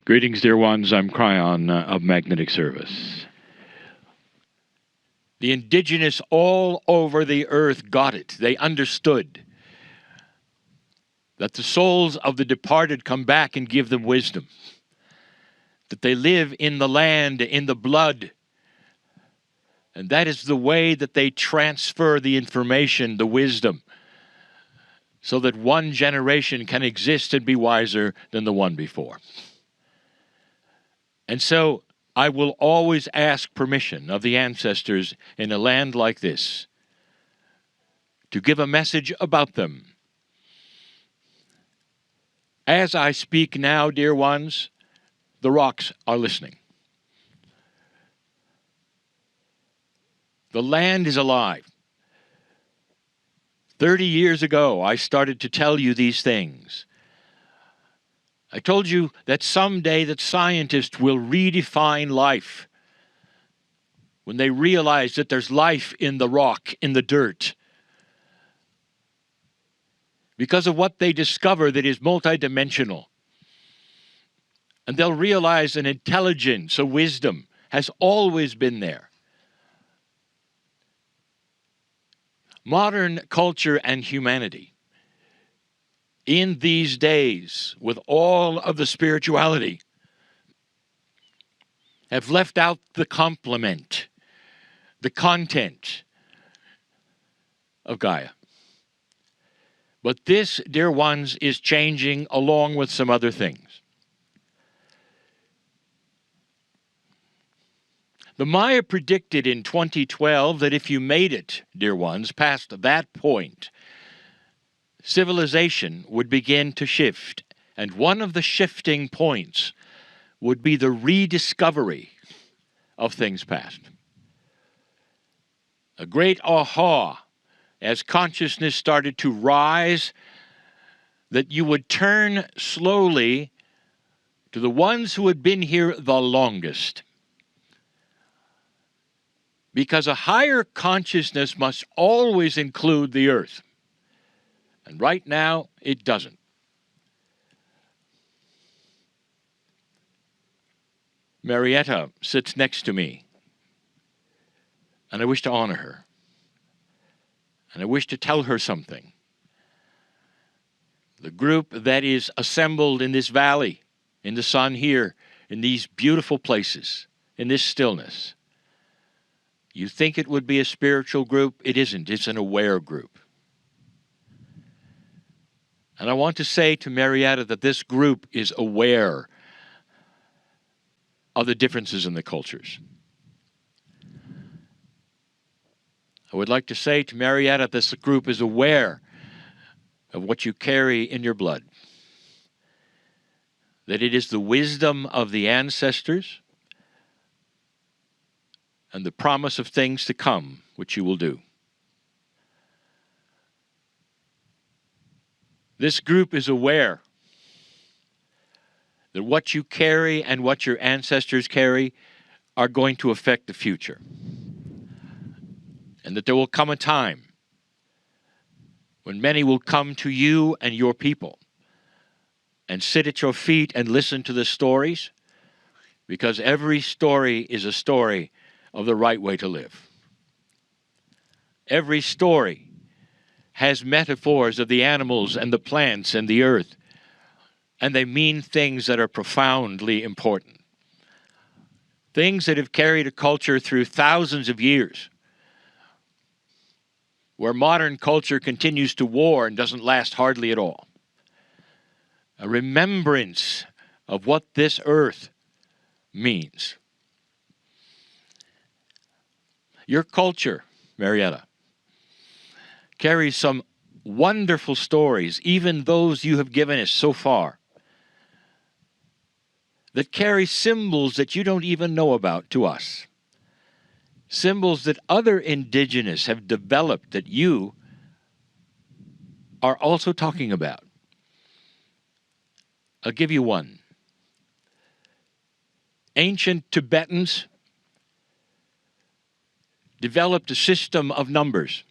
Greetings, dear ones. I'm Cryon of Magnetic Service. The indigenous all over the earth got it. They understood that the souls of the departed come back and give them wisdom, that they live in the land, in the blood, and that is the way that they transfer the information, the wisdom, so that one generation can exist and be wiser than the one before. And so I will always ask permission of the ancestors in a land like this to give a message about them. As I speak now, dear ones, the rocks are listening. The land is alive. 30 years ago, I started to tell you these things. I told you that someday that scientists will redefine life when they realize that there's life in the rock, in the dirt, because of what they discover that is multidimensional. And they'll realize an intelligence, a wisdom has always been there. Modern culture and humanity in these days, with all of the spirituality, have left out the complement, the content of Gaia. But this, dear ones, is changing along with some other things. The Maya predicted in 2012 that if you made it, dear ones, past that point, civilization would begin to shift, and one of the shifting points would be the rediscovery of things past. A great aha as consciousness started to rise, that you would turn slowly to the ones who had been here the longest. Because a higher consciousness must always include the earth. And right now, it doesn't. Marietta sits next to me, and I wish to honor her. And I wish to tell her something. The group that is assembled in this valley, in the sun here, in these beautiful places, in this stillness, you think it would be a spiritual group? It isn't. It's an aware group. And I want to say to Marietta that this group is aware of the differences in the cultures. I would like to say to Marietta that this group is aware of what you carry in your blood, that it is the wisdom of the ancestors and the promise of things to come which you will do. This group is aware that what you carry and what your ancestors carry are going to affect the future. And that there will come a time when many will come to you and your people and sit at your feet and listen to the stories, because every story is a story of the right way to live. Every story has metaphors of the animals and the plants and the earth, and they mean things that are profoundly important. Things that have carried a culture through thousands of years, where modern culture continues to war and doesn't last hardly at all. A remembrance of what this earth means. Your culture, Marietta, carries some wonderful stories, even those you have given us so far, that carry symbols that you don't even know about to us. Symbols that other indigenous have developed that you are also talking about. I'll give you one. Ancient Tibetans developed a system of numbers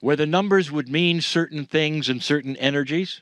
where the numbers would mean certain things and certain energies.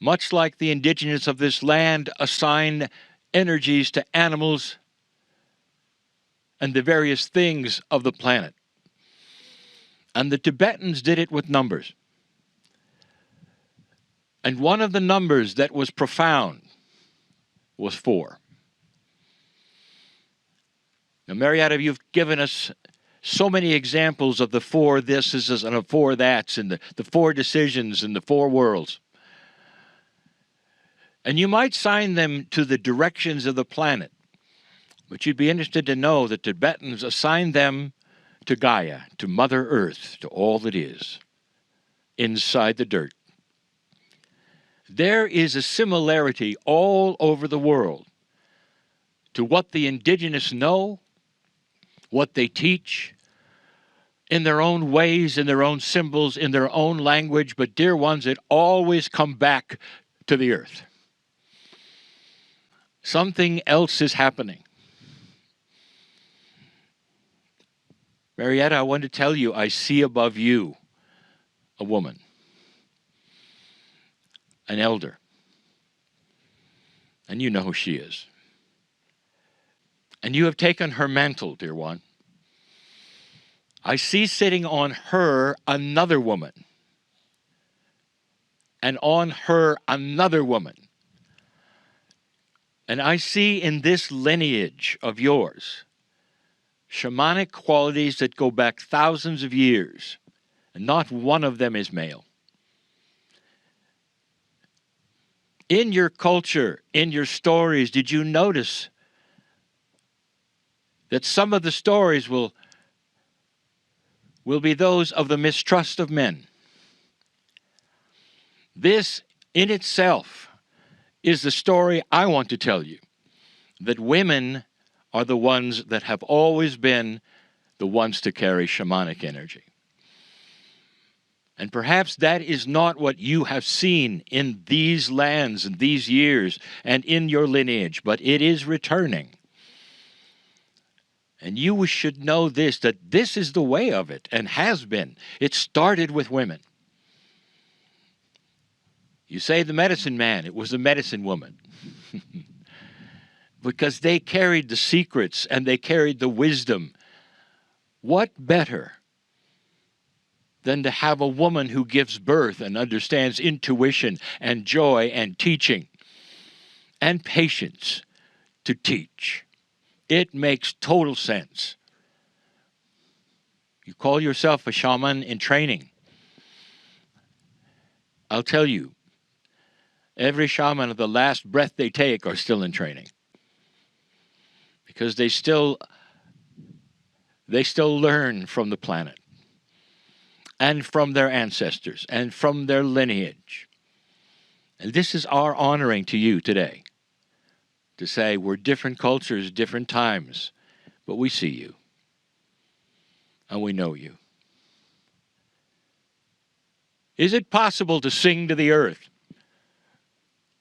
much like the indigenous of this land assign energies to animals and the various things of the planet. And the Tibetans did it with numbers. And one of the numbers that was profound was 4. Now, Marietta, you've given us so many examples of the 4 thises and the 4 that's and the 4 decisions and the 4 worlds. And you might sign them to the directions of the planet, but you'd be interested to know that Tibetans assigned them to Gaia, to Mother Earth, to all that is inside the dirt. There is a similarity all over the world to what the indigenous know, what they teach, in their own ways, in their own symbols, in their own language, but dear ones, it always come back to the earth. Something else is happening. Marietta, I want to tell you, I see above you a woman, an elder, and you know who she is. And you have taken her mantle, dear one. I see sitting on her another woman, and on her another woman. And I see in this lineage of yours shamanic qualities that go back thousands of years, and not one of them is male. In your culture, in your stories, did you notice that some of the stories will be those of the mistrust of men? This in itself is the story I want to tell you, that women are the ones that have always been the ones to carry shamanic energy. And perhaps that is not what you have seen in these lands and these years and in your lineage, but it is returning. And you should know this, that this is the way of it and has been. It started with women. You say the medicine man, it was the medicine woman. Because they carried the secrets and they carried the wisdom. What better than to have a woman who gives birth and understands intuition and joy and teaching and patience to teach? It makes total sense. You call yourself a shaman in training. I'll tell you, every shaman of the last breath they take are still in training. Because they still learn from the planet and from their ancestors and from their lineage. And this is our honoring to you today, to say we're different cultures, different times, but we see you and we know you. Is it possible to sing to the earth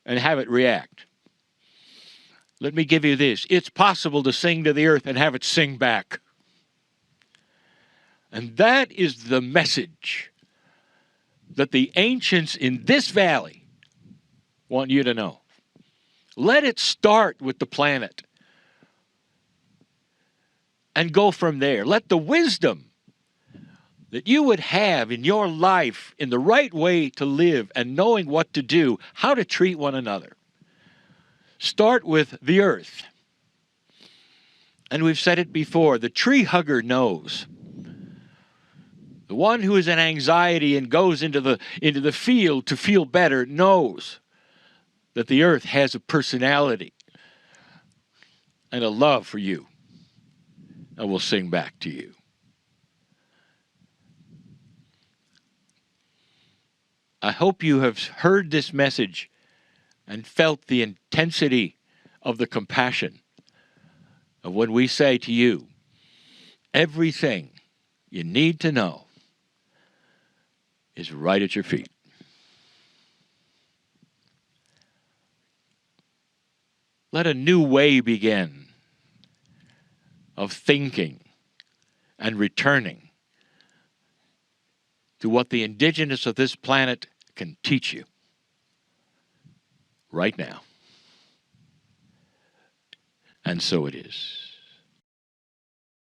and have it react? Let me give you this. It's possible to sing to the earth and have it sing back. And that is the message that the ancients in this valley want you to know. Let it start with the planet and go from there. Let the wisdom that you would have in your life in the right way to live and knowing what to do, how to treat one another, start with the earth. And we've said it before, the tree hugger knows. The one who is in anxiety and goes into the field to feel better knows that the earth has a personality and a love for you, and will sing back to you. I hope you have heard this message and felt the intensity of the compassion of when we say to you, everything you need to know is right at your feet. Let a new way begin of thinking and returning to what the indigenous of this planet can teach you. right now. And so it is.